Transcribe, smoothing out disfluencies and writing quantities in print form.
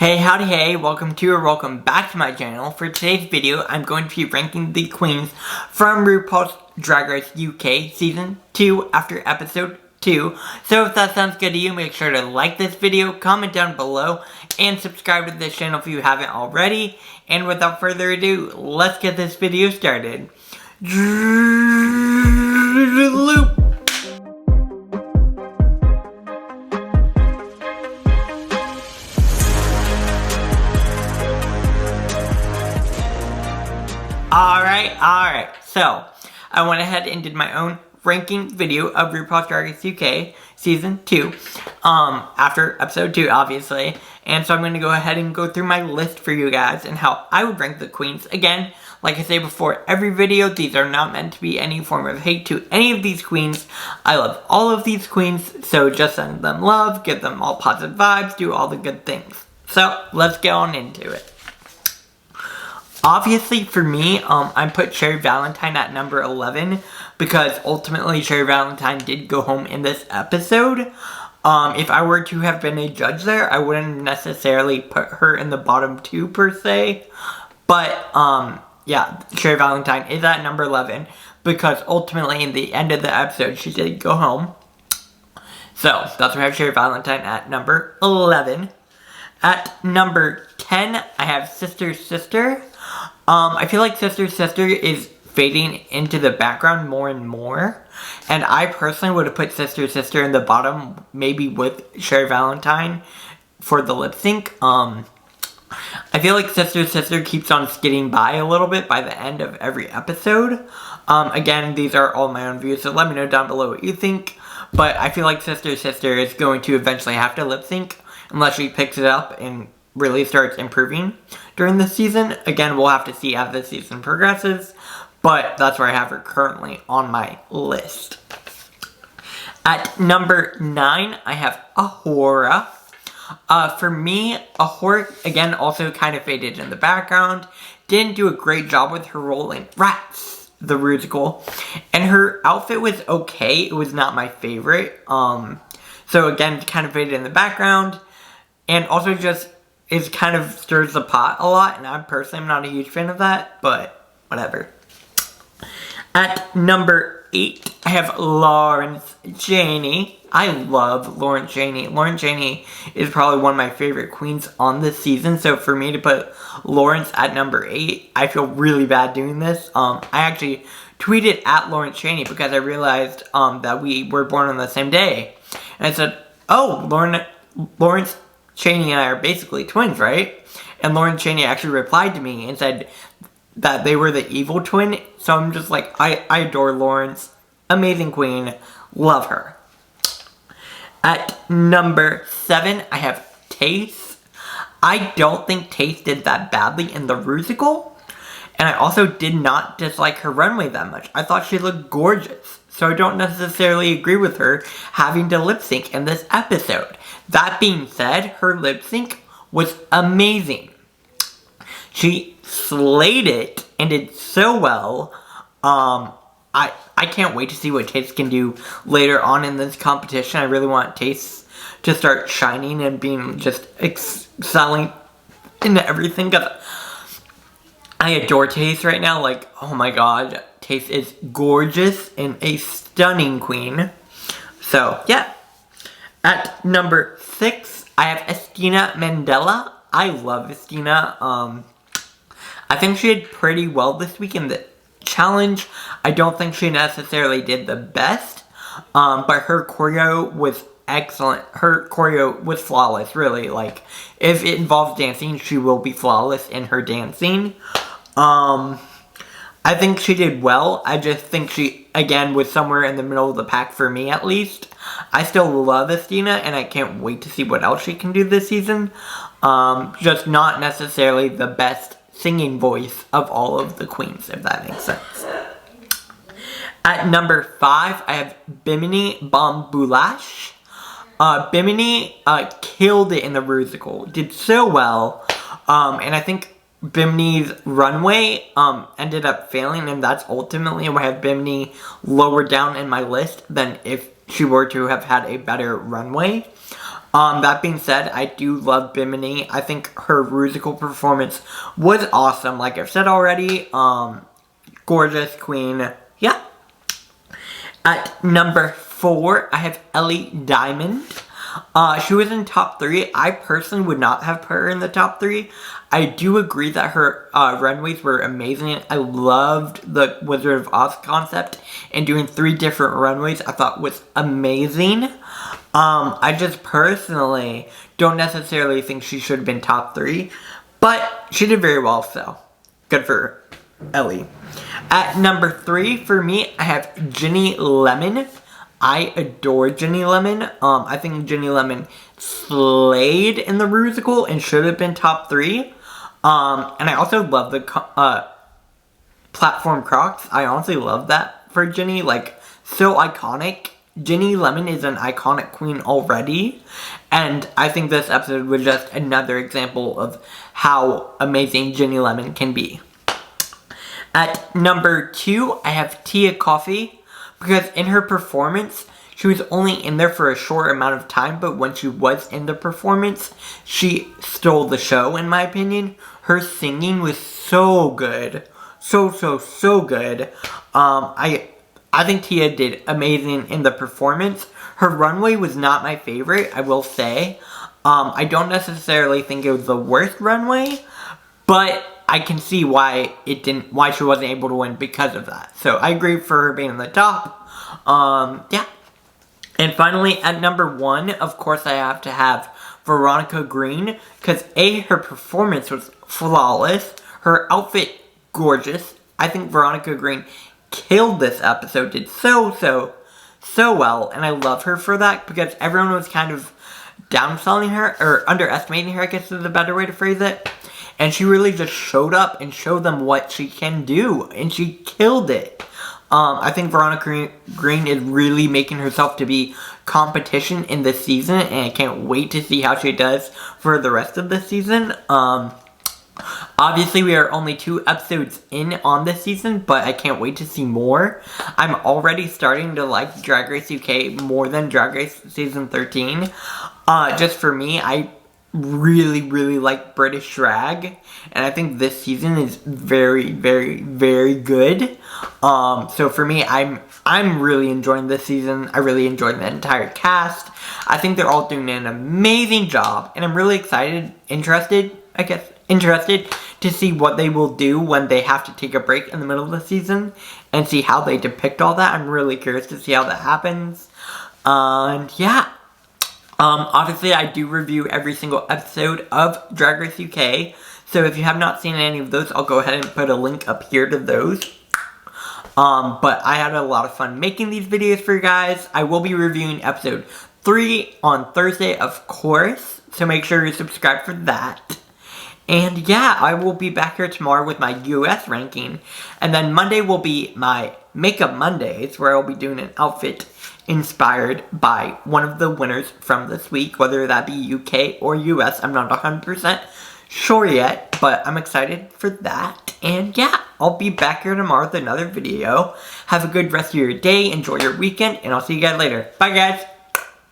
Hey, howdy hey, welcome to or welcome back to my channel. For today's video, I'm going to be ranking the queens from RuPaul's Drag Race UK Season 2 after Episode 2. So if that sounds good to you, make sure to like this video, comment down below, and subscribe to this channel if you haven't already. And without further ado, let's get this video started. Loop. Alright, so I went ahead and did my own ranking video of RuPaul's Drag Race UK Season 2, after Episode 2, obviously, and so I'm going to go ahead and go through my list for you guys and how I would rank the queens. Again, like I say before every video, these are not meant to be any form of hate to any of these queens. I love all of these queens, so just send them love, give them all positive vibes, do all the good things. So, let's get on into it. Obviously, for me, I put Cherry Valentine at number 11 because ultimately Cherry Valentine did go home in this episode. If I were to have been a judge there, I wouldn't necessarily put her in the bottom 2 per se. But, yeah, Cherry Valentine is at number 11 because ultimately in the end of the episode, she did go home. So, that's why I have Cherry Valentine at number 11. At number 10, I have Sister Sister. I feel like Sister Sister is fading into the background more and more. And I personally would have put Sister Sister in the bottom, maybe with Cherry Valentine for the lip sync. I feel like Sister Sister keeps on skidding by a little bit by the end of every episode. Again, these are all my own views, so let me know down below what you think. But I feel like Sister Sister is going to eventually have to lip sync unless she picks it up and really starts improving during the season. Again, we'll have to see as the season progresses, but that's where I have her currently on my list. At number 9, I have Ahura. For me, Ahura, again, also kind of faded in the background. Didn't do a great job with her role in Rats, the musical. And her outfit was okay. It was not my favorite. So again, kind of faded in the background. And also just is kind of stirs the pot a lot, and I personally am not a huge fan of that, but whatever. At number 8, I have Lawrence Chaney. I love Lawrence Chaney. Lawrence Chaney is probably one of my favorite queens on this season, so for me to put Lawrence at number 8, I feel really bad doing this. I actually tweeted at Lawrence Chaney because I realized that we were born on the same day. And I said, oh, Lawrence Chaney and I are basically twins, right? And Lawrence Chaney actually replied to me and said that they were the evil twin. So I'm just like, I adore Lawrence. Amazing queen. Love her. At number 7, I have Taste. I don't think Taste did that badly in the musical. And I also did not dislike her runway that much. I thought she looked gorgeous. So I don't necessarily agree with her having to lip sync in this episode. That being said, her lip sync was amazing. She slayed it and did so well. I can't wait to see what Taste can do later on in this competition. I really want Taste to start shining and being just excelling in everything. Cause I adore Taste right now. Like, oh my god. Taste is gorgeous and a stunning queen. So, yeah. At number 6, I have Estina Mandela. I love Estina. I think she did pretty well this week in the challenge. I don't think she necessarily did the best. But her choreo was excellent. Her choreo was flawless, really. Like, if it involves dancing, she will be flawless in her dancing. I think she did well. I just think she, again, was somewhere in the middle of the pack for me, at least. I still love Estina, and I can't wait to see what else she can do this season. Just not necessarily the best singing voice of all of the queens, if that makes sense. At number 5, I have Bimini Bombulash. Bimini killed it in the musical. Did so well. And I think Bimini's runway ended up failing, and that's ultimately why I have Bimini lower down in my list than if she were to have had a better runway. That being said, I do love Bimini. I think her musical performance was awesome. Like I've said already, gorgeous queen. Yeah. At number 4, I have Ellie Diamond. She was in top 3. I personally would not have put her in the top 3. I do agree that her runways were amazing. I loved the Wizard of Oz concept, and doing 3 different runways I thought was amazing. I just personally don't necessarily think she should have been top 3, but she did very well, so good for Ellie. At number 3 for me, I have Ginny Lemon. I adore Ginny Lemon. I think Ginny Lemon slayed in the musical and should have been top 3. And I also love the platform Crocs. I honestly love that for Ginny. Like, so iconic. Ginny Lemon is an iconic queen already. And I think this episode was just another example of how amazing Ginny Lemon can be. At number 2, I have Tia Coffee, because in her performance, she was only in there for a short amount of time, but when she was in the performance, she stole the show, in my opinion. Her singing was so good. So good. I think Tia did amazing in the performance. Her runway was not my favorite, I will say. I don't necessarily think it was the worst runway, but I can see why she wasn't able to win because of that. So I agree for her being in the top. Yeah. And finally, at number 1, of course I have to have Veronica Green, because her performance was flawless. Her outfit, gorgeous. I think Veronica Green killed this episode, did so well, and I love her for that, because everyone was kind of downselling her, or underestimating her, I guess is a better way to phrase it. And she really just showed up and showed them what she can do. And she killed it. I think Veronica Green is really making herself to be competition in this season. And I can't wait to see how she does for the rest of the season. Obviously, we are only 2 episodes in on this season, but I can't wait to see more. I'm already starting to like Drag Race UK more than Drag Race Season 13. Just for me, I really like British drag, and I think this season is very good. So for me, I'm really enjoying this season. I really enjoyed the entire cast. I think they're all doing an amazing job, and I'm really interested to see what they will do when they have to take a break in the middle of the season and see how they depict all that. I'm really curious to see how that happens. And yeah. Obviously, I do review every single episode of Drag Race UK, so if you have not seen any of those, I'll go ahead and put a link up here to those. But I had a lot of fun making these videos for you guys. I will be reviewing episode 3 on Thursday, of course, so make sure you subscribe for that. And yeah, I will be back here tomorrow with my US ranking, and then Monday will be my Makeup Mondays, where I'll be doing an outfit inspired by one of the winners from this week, whether that be UK or US. I'm not 100% sure yet, but I'm excited for that. And yeah, I'll be back here tomorrow with another video. Have a good rest of your day, enjoy your weekend, and I'll see you guys later. Bye guys!